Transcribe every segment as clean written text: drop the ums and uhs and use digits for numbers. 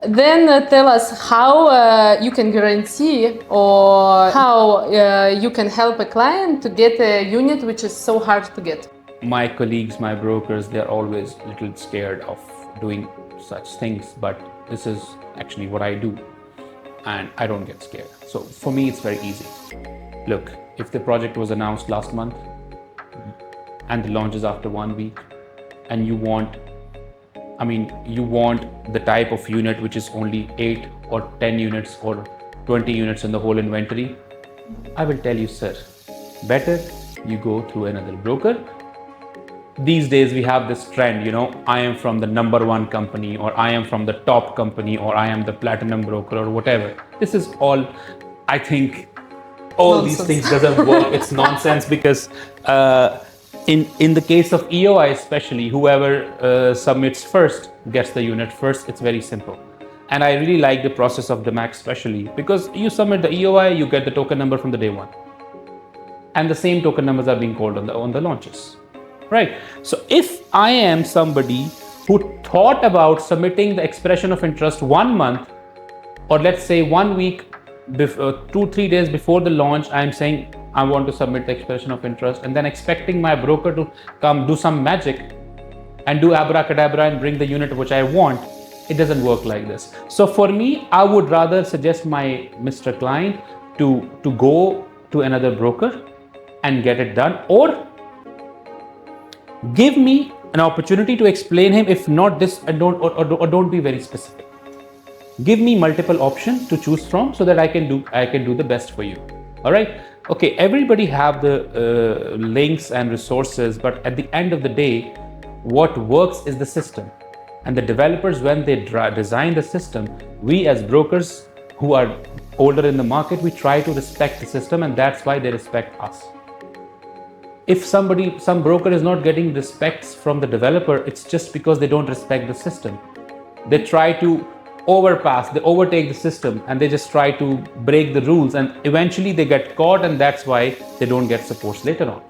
Then tell us how you can guarantee or how you can help a client to get a unit which is so hard to get. My colleagues, my brokers, they're always a little scared of doing such things, but this is actually what I do and I don't get scared. So for me, it's very easy. Look, if the project was announced last month and the launch is after 1 week and you want the type of unit which is only 8 or 10 units or 20 units in the whole inventory, I will tell you, sir, better you go through another broker. These days we have this trend, I am from the #1 company, or I am from the top company, or I am the platinum broker, or whatever. This is all, I think, all Nonsense. These things doesn't work. It's nonsense because in the case of EOI especially, whoever submits first gets the unit first. It's very simple. And I really like the process of DOMINIC especially because you submit the EOI, you get the token number from the day one. And the same token numbers are being called on the launches, right? So if I am somebody who thought about submitting the expression of interest 1 month, or let's say 1 week, 2-3 days before the launch, I'm saying I want to submit the expression of interest, and then expecting my broker to come do some magic and do abracadabra and bring the unit which I want, it doesn't work like this. So for me, I would rather suggest my Mr. Client to go to another broker and get it done, or give me an opportunity to explain him. If not this, don't be very specific. Give me multiple options to choose from so that I can do the best for you. All right. Okay. Everybody have the links and resources, but at the end of the day, what works is the system. And the developers, when they design the system, we as brokers who are older in the market, we try to respect the system, and that's why they respect us. If some broker is not getting respects from the developer, it's just because they don't respect the system. They try to they overtake the system, and they just try to break the rules, and eventually they get caught, and that's why they don't get supports later on.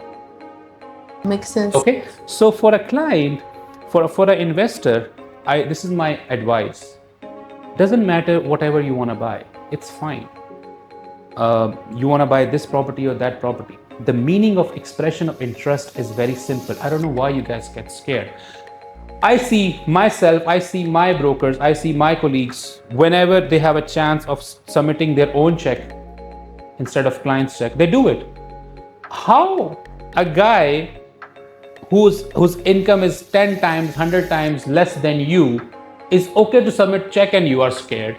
Makes sense. Okay, so for a client, for an investor, this is my advice. Doesn't matter whatever you want to buy, it's fine. You want to buy this property or that property. The meaning of expression of interest is very simple. I don't know why you guys get scared. I see myself, I see my brokers, I see my colleagues, whenever they have a chance of submitting their own check instead of client's check, they do it. How a guy whose income is 10 times, 100 times less than you is okay to submit check and you are scared?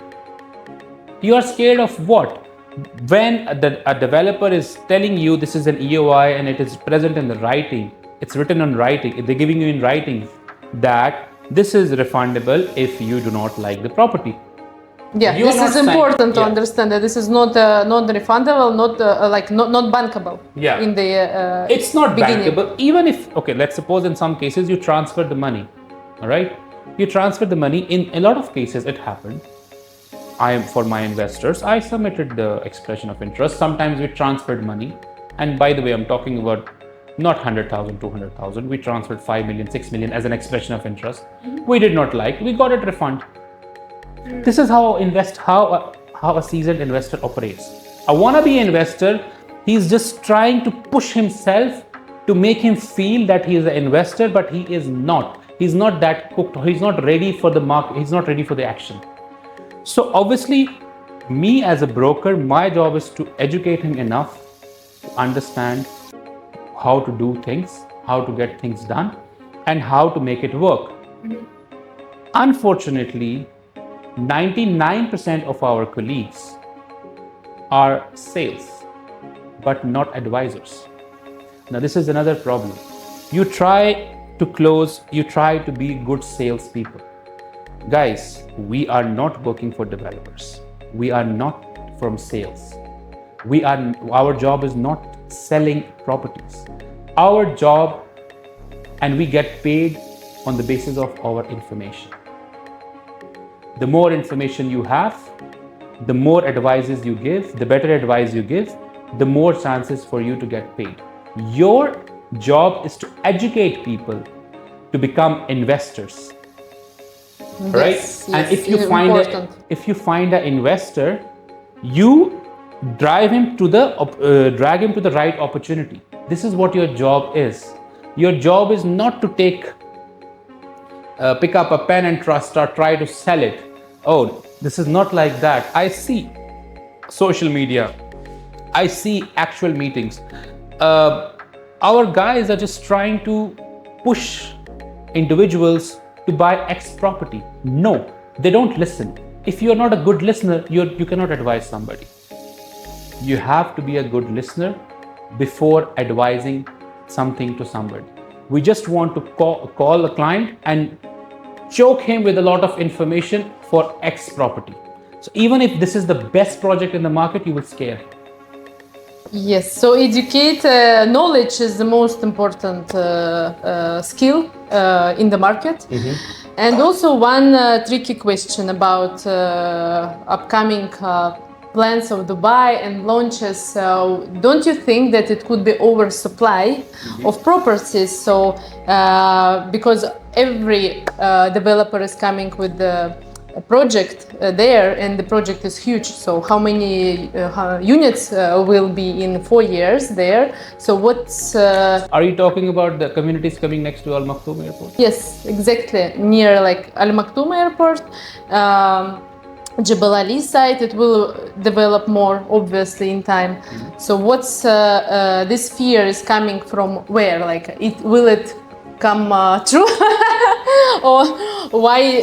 You are scared of what? When a developer is telling you this is an EOI and it is present in the writing, it's written on writing, they're giving you in writing that this is refundable if you do not like the property. Yeah, this is important to understand that this is not refundable, not bankable. Yeah, in the it's not beginning. bankable. Even if, okay, let's suppose in some cases you transfer the money. All right, you transfer the money. In a lot of cases, it happened. For my investors, I submitted the expression of interest. Sometimes we transferred money, and by the way, I'm talking about not 100,000, 200,000. We transferred 5 million, 6 million as an expression of interest. We did not like. We got it refund. This is how a seasoned investor operates. A wannabe investor, he's just trying to push himself to make him feel that he is an investor, but he is not. He's not that cooked. He's not ready for the market. He's not ready for the action. So obviously, me as a broker, my job is to educate him enough to understand how to do things, how to get things done, and how to make it work. Unfortunately, 99% of our colleagues are sales, but not advisors. Now, this is another problem. You try to close, you try to be good salespeople. Guys, we are not working for developers. We are not from sales. Our job is not selling properties. Our job, and we get paid on the basis of our information. The more information you have, the more advices you give, the better advice you give, the more chances for you to get paid. Your job is to educate people to become investors. right? Yes, And yes, important. if you find an investor, you drag him to the right opportunity. This is what your job is. Your job is not to pick up a pen and try to sell it. Oh, this is not like that. I see social media, I see actual meetings. Our guys are just trying to push individuals to buy X property. No, they don't listen. If you're not a good listener, you cannot advise somebody. You have to be a good listener before advising something to somebody. We just want to call a client and choke him with a lot of information for X property. So even if this is the best project in the market, you will scare him. Yes, so educate knowledge is the most important skill in the market. And also one tricky question about upcoming plans of Dubai and launches. Don't you think that it could be oversupply of properties? So because every developer is coming with the project there, and the project is huge. So how many units will be in 4 years there? So what's Are you talking about the communities coming next to Al Maktoum Airport? Yes, exactly, near like Al Maktoum Airport, Jebel Ali site. It will develop more obviously in time. So what's this fear is coming from where? Like will it come true? Or why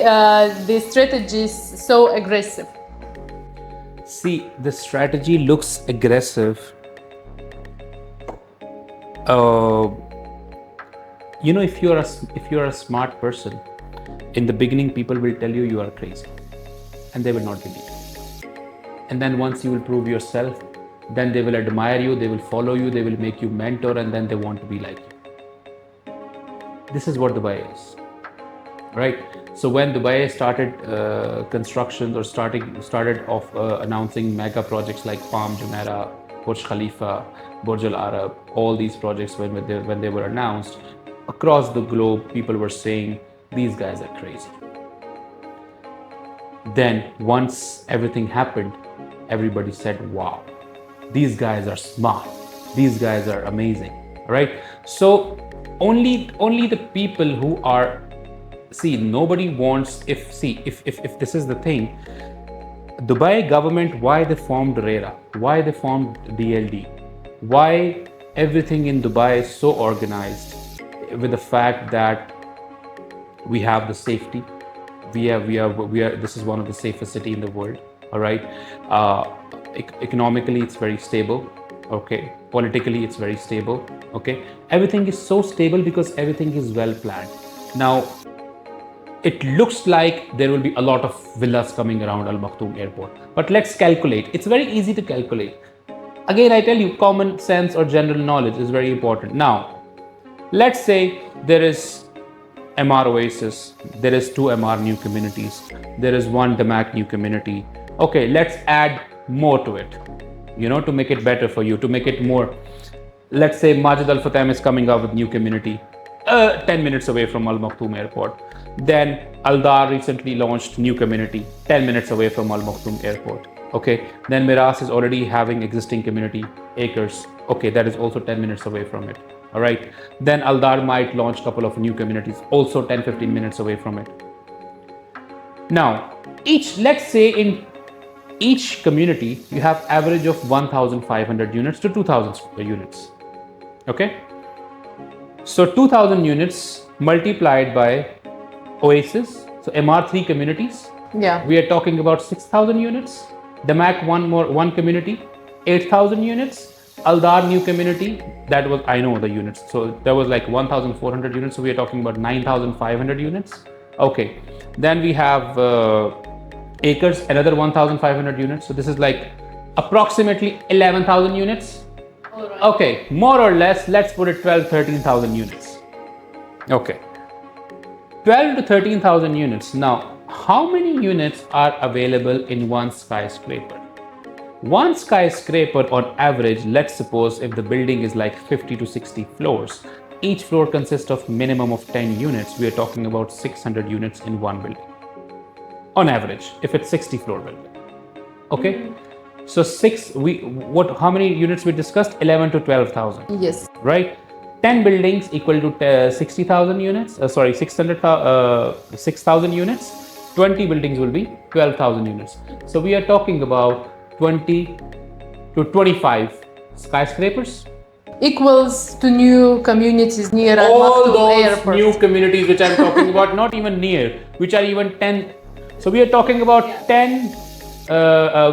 the strategy is so aggressive? See, the strategy looks aggressive. If you're a smart person, in the beginning people will tell you are crazy, and they will not believe. And then once you will prove yourself, then they will admire you, they will follow you, they will make you mentor, and then they want to be like you. This is what Dubai is, right? So when Dubai started construction or started off announcing mega projects like Palm Jumeirah, Burj Khalifa, Burj Al Arab, all these projects when they were announced across the globe, people were saying these guys are crazy. Then once everything happened, everybody said, wow, these guys are smart, these guys are amazing, right? So only the people who are, nobody wants, if this is the thing, Dubai government, why they formed RERA, why they formed DLD, why everything in Dubai is so organized, with the fact that we have the safety, we are this is one of the safest city in the world, all right? Economically it's very stable, okay? Politically it's very stable, okay? Everything is so stable because everything is well planned. Now it looks like there will be a lot of villas coming around Al Maktoum Airport, but let's calculate. It's very easy to calculate. Again, I tell you, common sense or general knowledge is very important. Now let's say there is MR Oasis, there is 2 MR new communities, there is 1 DOMINIC new community. Okay, let's add more to it, to make it better for you, to make it more. Let's say Majid Al Futtaim is coming up with new community 10 minutes away from Al Maktoum Airport. Then Al Dar recently launched new community 10 minutes away from Al Maktoum Airport. Okay, then Miras is already having existing community, Acres. Okay, that is also 10 minutes away from it. All right, then Al Dar might launch a couple of new communities, also 10-15 minutes away from it. Now, let's say in each community, you have average of 1,500 units to 2,000 units. Okay, so 2,000 units multiplied by Oasis, so MR3 communities. Yeah, We are talking about 6,000 units. DOMINIC one community, 8,000 units. Al Dar new community, that was, I know the units, so there was like 1,400 units, so we are talking about 9,500 units. Okay, then we have Acres, another 1,500 units, so this is like approximately 11,000 units. right. Okay, more or less, let's put it 13,000 units. Okay, 12 to 13,000 units. Now, how many units are available in one skyscraper? One skyscraper on average, let's suppose if the building is like 50 to 60 floors, each floor consists of minimum of 10 units. We are talking about 600 units in one building. on average, if it's 60 floor building. Okay. So how many units we discussed? 11 to 12,000. Yes. Right? 10 buildings equal to 60,000 units. 6,000 units. 20 buildings will be 12,000 units. So we are talking about 20 to 25 skyscrapers. Equals to new communities near All Almaty those airport. new communities which I'm talking about, not even near, which are even 10. So we are talking about 10.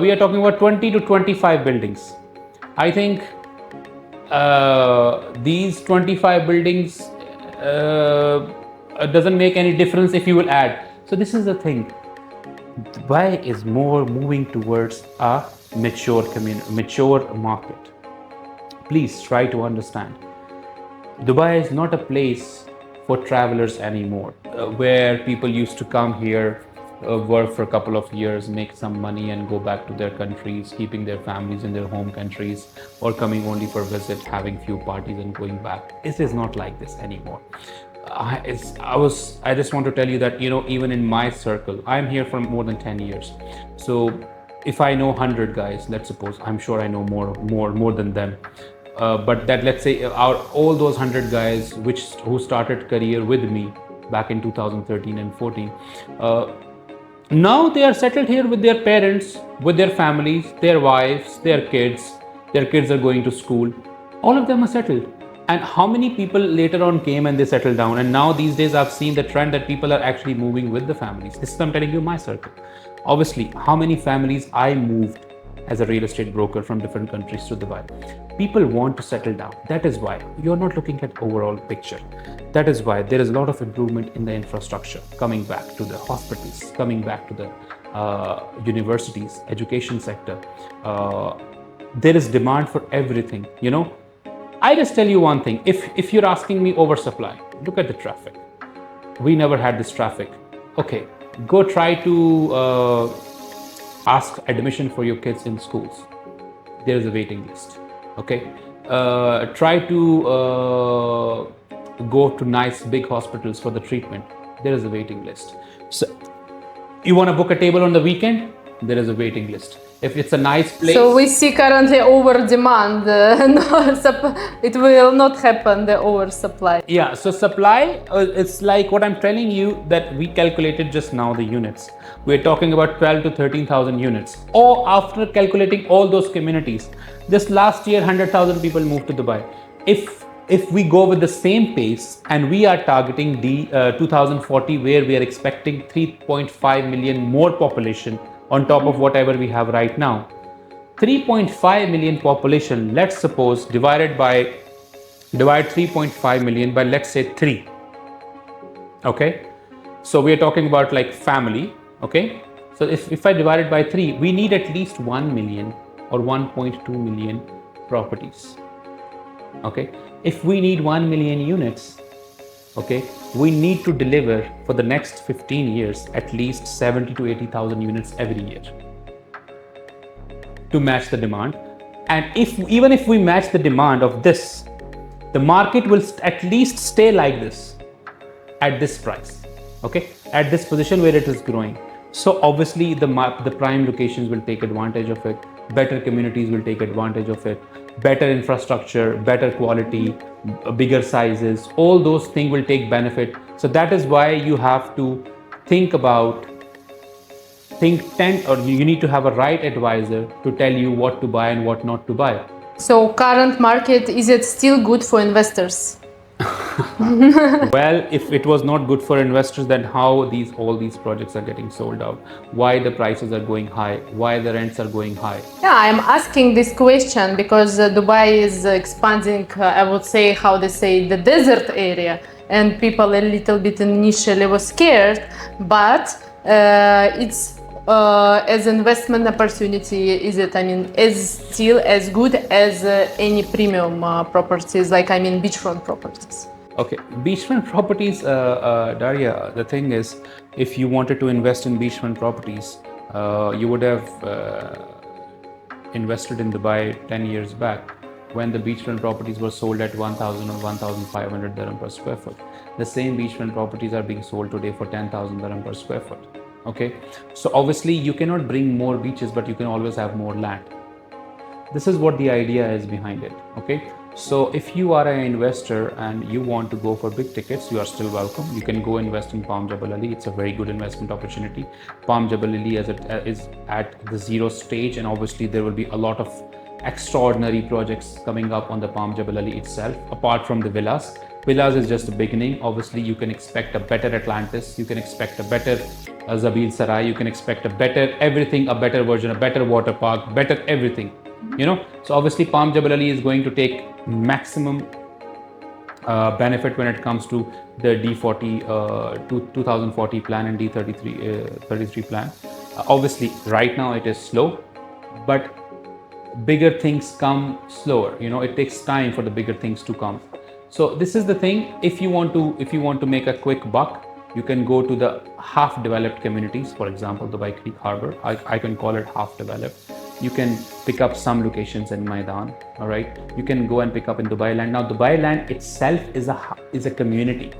We are talking about 20 to 25 buildings. I think these 25 buildings doesn't make any difference if you will add. So this is the thing. Dubai is more moving towards a mature market. Please try to understand. Dubai is not a place for travelers anymore, where people used to come here, work for a couple of years, make some money and go back to their countries, keeping their families in their home countries, or coming only for visit, having few parties and going back. It is not like this anymore. I just want to tell you that, even in my circle, I'm here for more than 10 years. So if I know 100 guys, let's suppose, I'm sure I know more than them. But that, let's say, all those 100 guys who started career with me back in 2013 and 14, now they are settled here with their parents, with their families, their wives, their kids. Their kids are going to school. All of them are settled. And how many people later on came and they settled down? And now these days I've seen the trend that people are actually moving with the families. This is, I'm telling you, my circle. Obviously, how many families I moved as a real estate broker from different countries to Dubai. People want to settle down. That is why you're not looking at overall picture. That is why there is a lot of improvement in the infrastructure, coming back to the hospitals, coming back to the universities, education sector. There is demand for everything, I just tell you one thing. If you're asking me oversupply, look at the traffic. We never had this traffic. Okay, go try to ask admission for your kids in schools. There is a waiting list. Okay, try to go to nice big hospitals for the treatment. There is a waiting list. So you want to book a table on the weekend? There is a waiting list. If it's a nice place. So we see currently over demand. It will not happen, the oversupply. Yeah, so supply, it's like what I'm telling you, that we calculated just now the units. We're talking about 12 to 13,000 units. Or after calculating all those communities, just last year 100,000 people moved to Dubai. If we go with the same pace and we are targeting the 2040, where we are expecting 3.5 million more population on top of whatever we have right now. 3.5 million population, let's suppose, divide 3.5 million by, let's say, 3. Okay, so we are talking about like family. Okay, so if I divide it by 3, we need at least 1 million or 1.2 million properties. Okay, if we need 1 million units, okay, we need to deliver for the next 15 years at least 70 to 80,000 units every year to match the demand. And even if we match the demand of this, the market will at least stay like this at this price, okay, at this position where it is growing. So obviously the prime locations will take advantage of it, better communities will take advantage of it, better infrastructure, better quality, bigger sizes, all those things will take benefit. So that is why you have to think 10, or you need to have a right advisor to tell you what to buy and what not to buy. So current market, is it still good for investors? Well, if it was not good for investors, then how all these projects are getting sold out? Why the prices are going high? Why the rents are going high? Yeah, I'm asking this question because Dubai is expanding, I would say, how they say, the desert area, and people a little bit initially were scared, but it's as investment opportunity, is it, still as good as any premium properties, like, beachfront properties? Okay, beachfront properties, Daria, the thing is, if you wanted to invest in beachfront properties, you would have invested in Dubai 10 years back, when the beachfront properties were sold at 1,000 or 1,500 dirham per square foot. The same beachfront properties are being sold today for 10,000 dirham per square foot. Okay, so obviously you cannot bring more beaches, but you can always have more land. This is what the idea is behind it. Okay, so if you are an investor and you want to go for big tickets, you are still welcome. You can go invest in Palm Jebel Ali. It's a very good investment opportunity. Palm Jebel Ali is at the zero stage, and obviously there will be a lot of extraordinary projects coming up on the Palm Jebel Ali itself, apart from the villas. Villas is just the beginning. Obviously, you can expect a better Atlantis. You can expect a better Zabil Sarai. You can expect a better everything, a better version, a better water park, better everything. So obviously, Palm Jebel Ali is going to take maximum benefit when it comes to the D40 2040 plan and D33 plan. Obviously, right now it is slow, but bigger things come slower. It takes time for the bigger things to come. So this is the thing. If you want to make a quick buck, you can go to the half developed communities. For example, Dubai Creek Harbor, I can call it half developed. You can pick up some locations in Maidan. All right, you can go and pick up in Dubai land. Now Dubai land itself is a community.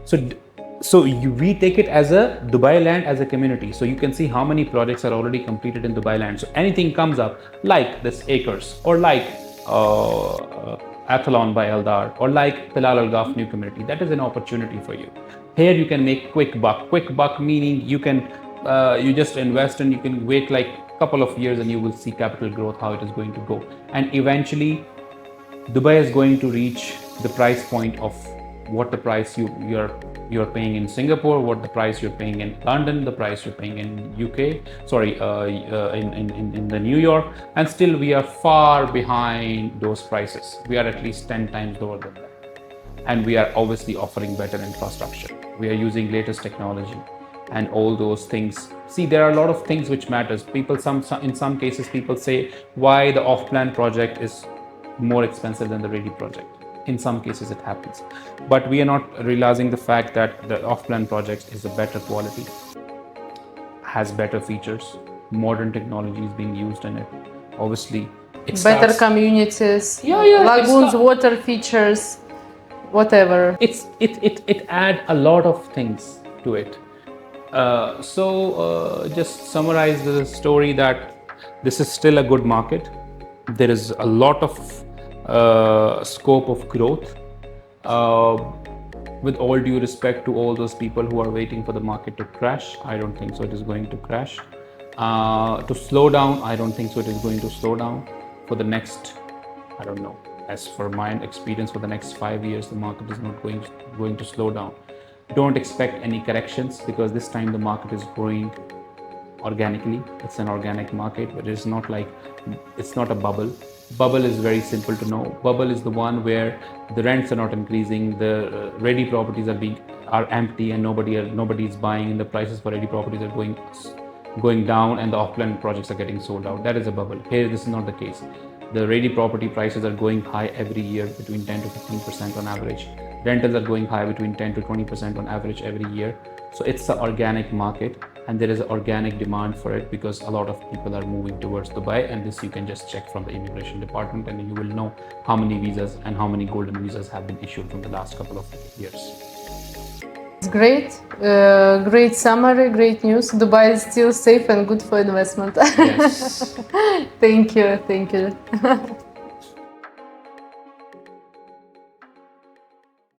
So we take it as a Dubai land as a community. So you can see how many projects are already completed in Dubai land. So anything comes up like this Acres, or like Athlon by Eldar, or like Bilal Al Ghaf new community, that is an opportunity for you. Here you can make quick buck. Quick buck meaning you just invest and you can wait like a couple of years and you will see capital growth, how it is going to go. And eventually Dubai is going to reach the price point of what the price you're paying in Singapore, what the price you're paying in London, the price you're paying in UK, in the New York, and still we are far behind those prices. We are at least 10 times lower than that. And we are obviously offering better infrastructure. We are using latest technology and all those things. See, there are a lot of things which matters. In some cases, people say why the off-plan project is more expensive than the ready project. In some cases it happens, but we are not realizing the fact that the off-plan project is a better quality, has better features, modern technology is being used in it. Obviously, better communities, lagoons, water features, whatever. It add a lot of things to it. Just summarize the story that this is still a good market. There is a lot of scope of growth. With all due respect to all those people who are waiting for the market to crash, I don't think so it is going to crash. To slow down, I don't think so it is going to slow down. For the next, I don't know, as for my experience, for the next 5 years, the market is not going to slow down. Don't expect any corrections, because this time the market is growing organically. It's an organic market, but it's not a bubble. Bubble is very simple to know. Bubble is the one where the rents are not increasing, the ready properties are empty and nobody is buying, and the prices for ready properties are going down, and the off-plan projects are getting sold out. That is a bubble. Here, this is not the case. The ready property prices are going high every year, between 10 to 15% on average. Rentals are going high between 10 to 20% on average every year. So it's an organic market, and there is an organic demand for it, because a lot of people are moving towards Dubai, and this you can just check from the immigration department, and you will know how many visas and how many golden visas have been issued from the last couple of years. It's great, great summary, great news. Dubai is still safe and good for investment. Yes. Thank you.